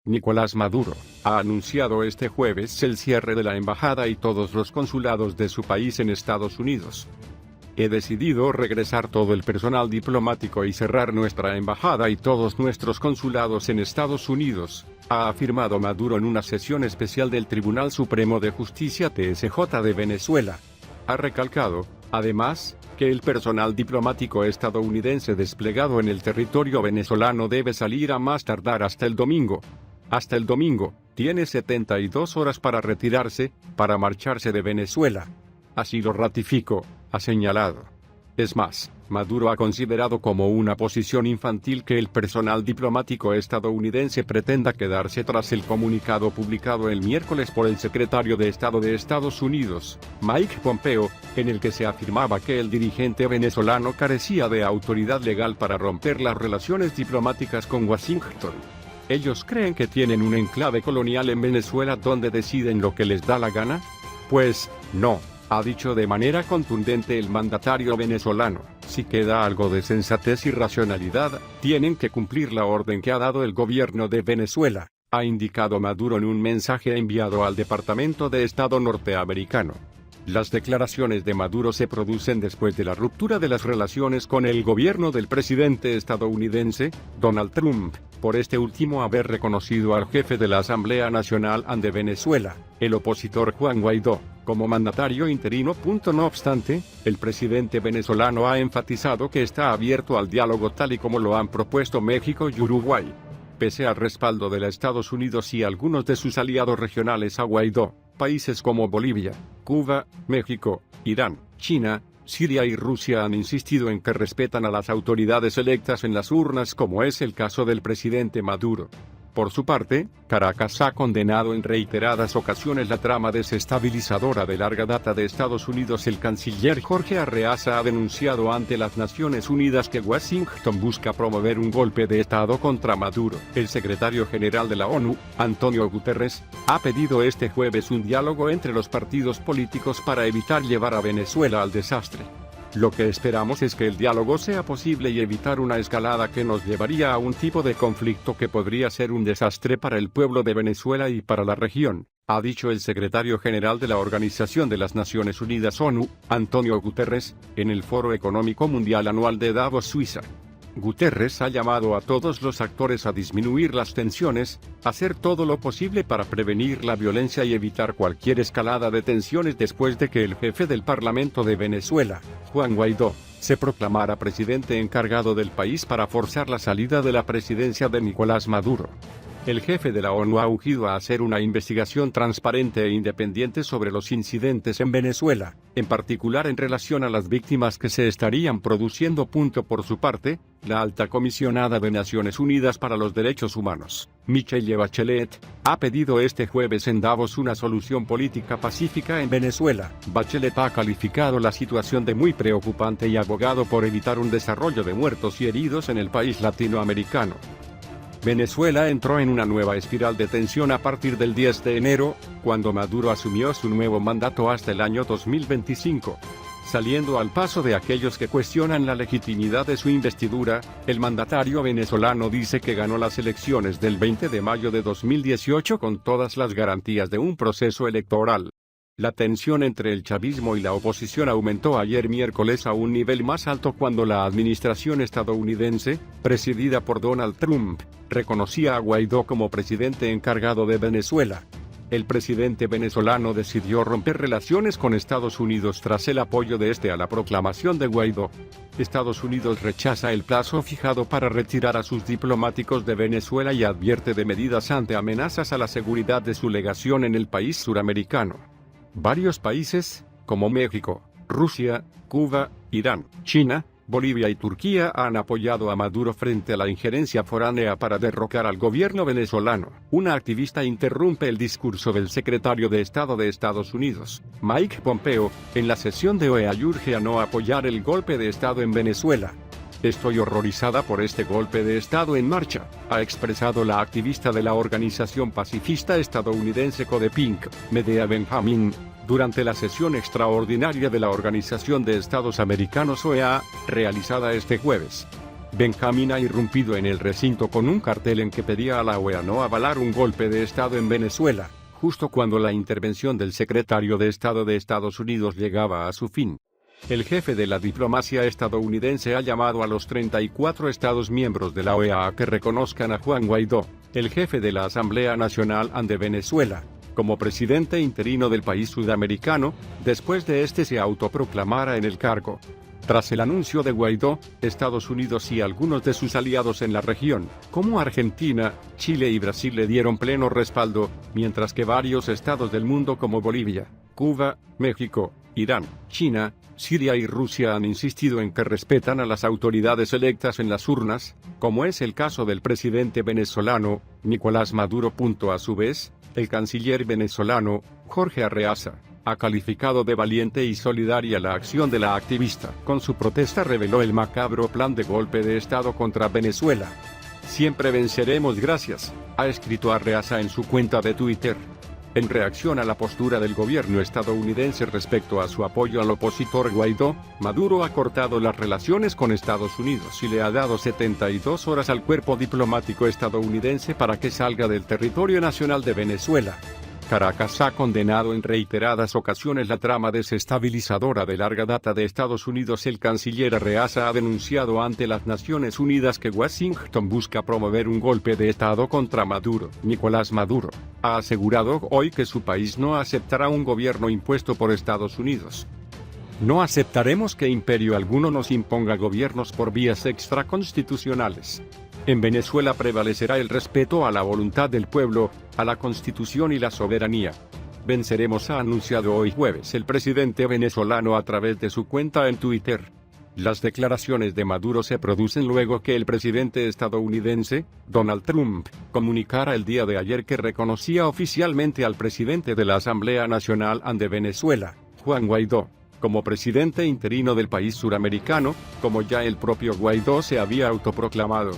Nicolás Maduro ha anunciado este jueves el cierre de la embajada y todos los consulados de su país en Estados Unidos. He decidido regresar todo el personal diplomático y cerrar nuestra embajada y todos nuestros consulados en Estados Unidos, ha afirmado Maduro en una sesión especial del Tribunal Supremo de Justicia TSJ de Venezuela. Ha recalcado, además, que el personal diplomático estadounidense desplegado en el territorio venezolano debe salir a más tardar hasta el domingo. Hasta el domingo, tiene 72 horas para retirarse, para marcharse de Venezuela. Así lo ratifico, ha señalado. Es más, Maduro ha considerado como una posición infantil que el personal diplomático estadounidense pretenda quedarse tras el comunicado publicado el miércoles por el secretario de Estado de Estados Unidos, Mike Pompeo, en el que se afirmaba que el dirigente venezolano carecía de autoridad legal para romper las relaciones diplomáticas con Washington. ¿Ellos creen que tienen un enclave colonial en Venezuela donde deciden lo que les da la gana? Pues, no, ha dicho de manera contundente el mandatario venezolano. Si queda algo de sensatez y racionalidad, tienen que cumplir la orden que ha dado el gobierno de Venezuela, ha indicado Maduro en un mensaje enviado al Departamento de Estado norteamericano. Las declaraciones de Maduro se producen después de la ruptura de las relaciones con el gobierno del presidente estadounidense, Donald Trump, por este último haber reconocido al jefe de la Asamblea Nacional de Venezuela, el opositor Juan Guaidó, como mandatario interino. No obstante, el presidente venezolano ha enfatizado que está abierto al diálogo tal y como lo han propuesto México y Uruguay. Pese al respaldo de los Estados Unidos y algunos de sus aliados regionales a Guaidó, países como Bolivia, Cuba, México, Irán, China, Siria y Rusia han insistido en que respetan a las autoridades electas en las urnas, como es el caso del presidente Maduro. Por su parte, Caracas ha condenado en reiteradas ocasiones la trama desestabilizadora de larga data de Estados Unidos. El canciller Jorge Arreaza ha denunciado ante las Naciones Unidas que Washington busca promover un golpe de Estado contra Maduro. El secretario general de la ONU, Antonio Guterres, ha pedido este jueves un diálogo entre los partidos políticos para evitar llevar a Venezuela al desastre. Lo que esperamos es que el diálogo sea posible y evitar una escalada que nos llevaría a un tipo de conflicto que podría ser un desastre para el pueblo de Venezuela y para la región, ha dicho el secretario general de la Organización de las Naciones Unidas ONU, Antonio Guterres, en el Foro Económico Mundial Anual de Davos, Suiza. Guterres ha llamado a todos los actores a disminuir las tensiones, hacer todo lo posible para prevenir la violencia y evitar cualquier escalada de tensiones después de que el jefe del Parlamento de Venezuela, Juan Guaidó, se proclamara presidente encargado del país para forzar la salida de la presidencia de Nicolás Maduro. El jefe de la ONU ha urgido a hacer una investigación transparente e independiente sobre los incidentes en Venezuela, en particular en relación a las víctimas que se estarían produciendo. Por su parte, la alta comisionada de Naciones Unidas para los Derechos Humanos, Michelle Bachelet, ha pedido este jueves en Davos una solución política pacífica en Venezuela. Bachelet ha calificado la situación de muy preocupante y abogado por evitar un desarrollo de muertos y heridos en el país latinoamericano. Venezuela entró en una nueva espiral de tensión a partir del 10 de enero, cuando Maduro asumió su nuevo mandato hasta el año 2025. Saliendo al paso de aquellos que cuestionan la legitimidad de su investidura, el mandatario venezolano dice que ganó las elecciones del 20 de mayo de 2018 con todas las garantías de un proceso electoral. La tensión entre el chavismo y la oposición aumentó ayer miércoles a un nivel más alto cuando la administración estadounidense, presidida por Donald Trump, reconocía a Guaidó como presidente encargado de Venezuela. El presidente venezolano decidió romper relaciones con Estados Unidos tras el apoyo de este a la proclamación de Guaidó. Estados Unidos rechaza el plazo fijado para retirar a sus diplomáticos de Venezuela y advierte de medidas ante amenazas a la seguridad de su legación en el país suramericano. Varios países, como México, Rusia, Cuba, Irán, China, Bolivia y Turquía han apoyado a Maduro frente a la injerencia foránea para derrocar al gobierno venezolano. Una activista interrumpe el discurso del secretario de Estado de Estados Unidos, Mike Pompeo, en la sesión de OEA y urge a no apoyar el golpe de Estado en Venezuela. Estoy horrorizada por este golpe de Estado en marcha, ha expresado la activista de la organización pacifista estadounidense Codepink, Medea Benjamin, durante la sesión extraordinaria de la Organización de Estados Americanos OEA, realizada este jueves. Benjamín ha irrumpido en el recinto con un cartel en que pedía a la OEA no avalar un golpe de Estado en Venezuela, justo cuando la intervención del secretario de Estado de Estados Unidos llegaba a su fin. El jefe de la diplomacia estadounidense ha llamado a los 34 Estados miembros de la OEA a que reconozcan a Juan Guaidó, el jefe de la Asamblea Nacional de Venezuela, como presidente interino del país sudamericano, después de este se autoproclamara en el cargo. Tras el anuncio de Guaidó, Estados Unidos y algunos de sus aliados en la región, como Argentina, Chile y Brasil le dieron pleno respaldo, mientras que varios estados del mundo como Bolivia, Cuba, México, Irán, China, Siria y Rusia han insistido en que respetan a las autoridades electas en las urnas, como es el caso del presidente venezolano, Nicolás Maduro. A su vez, el canciller venezolano, Jorge Arreaza, ha calificado de valiente y solidaria la acción de la activista. Con su protesta reveló el macabro plan de golpe de Estado contra Venezuela. Siempre venceremos, gracias, ha escrito Arreaza en su cuenta de Twitter. En reacción a la postura del gobierno estadounidense respecto a su apoyo al opositor Guaidó, Maduro ha cortado las relaciones con Estados Unidos y le ha dado 72 horas al cuerpo diplomático estadounidense para que salga del territorio nacional de Venezuela. Caracas ha condenado en reiteradas ocasiones la trama desestabilizadora de larga data de Estados Unidos. El canciller Arreaza ha denunciado ante las Naciones Unidas que Washington busca promover un golpe de Estado contra Maduro. Nicolás Maduro ha asegurado hoy que su país no aceptará un gobierno impuesto por Estados Unidos. No aceptaremos que imperio alguno nos imponga gobiernos por vías extraconstitucionales. En Venezuela prevalecerá el respeto a la voluntad del pueblo, a la Constitución y la soberanía. Venceremos, ha anunciado hoy jueves el presidente venezolano a través de su cuenta en Twitter. Las declaraciones de Maduro se producen luego que el presidente estadounidense, Donald Trump, comunicara el día de ayer que reconocía oficialmente al presidente de la Asamblea Nacional de Venezuela, Juan Guaidó, como presidente interino del país suramericano, como ya el propio Guaidó se había autoproclamado.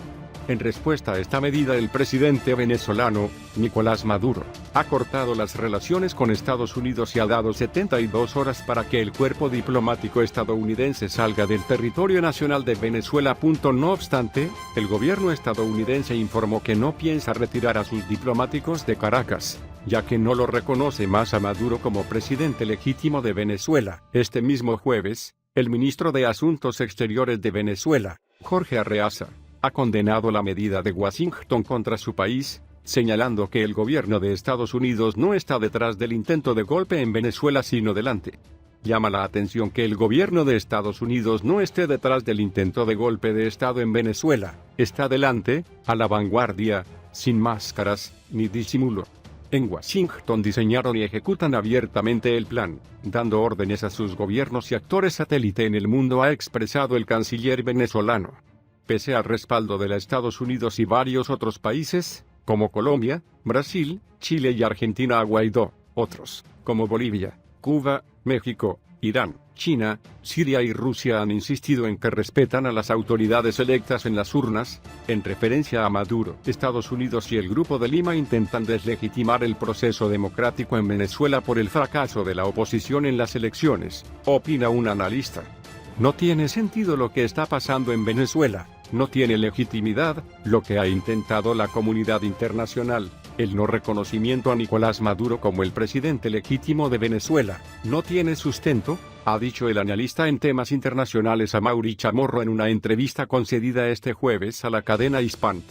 En respuesta a esta medida, el presidente venezolano, Nicolás Maduro, ha cortado las relaciones con Estados Unidos y ha dado 72 horas para que el cuerpo diplomático estadounidense salga del territorio nacional de Venezuela. No obstante, el gobierno estadounidense informó que no piensa retirar a sus diplomáticos de Caracas, ya que no lo reconoce más a Maduro como presidente legítimo de Venezuela. Este mismo jueves, el ministro de Asuntos Exteriores de Venezuela, Jorge Arreaza, ha condenado la medida de Washington contra su país, señalando que el gobierno de Estados Unidos no está detrás del intento de golpe en Venezuela sino delante. Llama la atención que el gobierno de Estados Unidos no esté detrás del intento de golpe de Estado en Venezuela, está delante, a la vanguardia, sin máscaras, ni disimulo. En Washington diseñaron y ejecutan abiertamente el plan, dando órdenes a sus gobiernos y actores satélite en el mundo, ha expresado el canciller venezolano. Pese al respaldo de los Estados Unidos y varios otros países, como Colombia, Brasil, Chile y Argentina, a Guaidó, otros, como Bolivia, Cuba, México, Irán, China, Siria y Rusia han insistido en que respetan a las autoridades electas en las urnas. En referencia a Maduro, Estados Unidos y el Grupo de Lima intentan deslegitimar el proceso democrático en Venezuela por el fracaso de la oposición en las elecciones, opina un analista. No tiene sentido lo que está pasando en Venezuela. No tiene legitimidad, lo que ha intentado la comunidad internacional. El no reconocimiento a Nicolás Maduro como el presidente legítimo de Venezuela no tiene sustento, ha dicho el analista en temas internacionales Amaury Chamorro en una entrevista concedida este jueves a la cadena Hispant.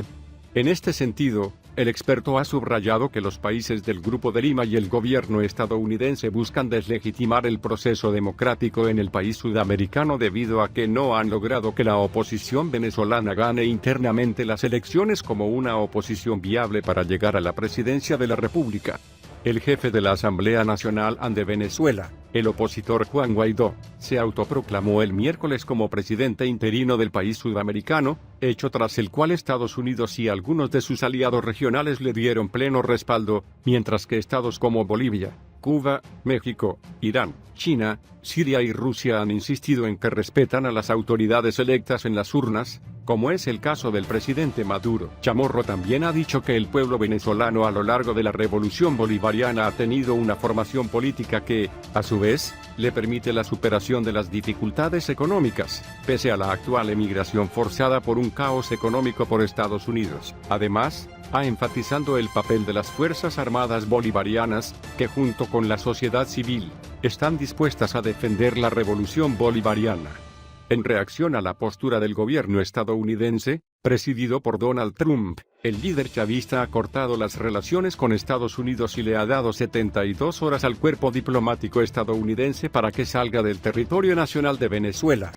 En este sentido, el experto ha subrayado que los países del Grupo de Lima y el gobierno estadounidense buscan deslegitimar el proceso democrático en el país sudamericano debido a que no han logrado que la oposición venezolana gane internamente las elecciones como una oposición viable para llegar a la presidencia de la República. El jefe de la Asamblea Nacional de Venezuela, el opositor Juan Guaidó, se autoproclamó el miércoles como presidente interino del país sudamericano, hecho tras el cual Estados Unidos y algunos de sus aliados regionales le dieron pleno respaldo, mientras que estados como Bolivia, Cuba, México, Irán, China, Siria y Rusia han insistido en que respetan a las autoridades electas en las urnas, como es el caso del presidente Maduro. Chamorro también ha dicho que el pueblo venezolano a lo largo de la revolución bolivariana ha tenido una formación política que, a su vez, le permite la superación de las dificultades económicas, pese a la actual emigración forzada por un caos económico por Estados Unidos. Además, ha enfatizado el papel de las Fuerzas Armadas bolivarianas, que junto con la sociedad civil, están dispuestas a defender la revolución bolivariana. En reacción a la postura del gobierno estadounidense, presidido por Donald Trump, el líder chavista ha cortado las relaciones con Estados Unidos y le ha dado 72 horas al cuerpo diplomático estadounidense para que salga del territorio nacional de Venezuela.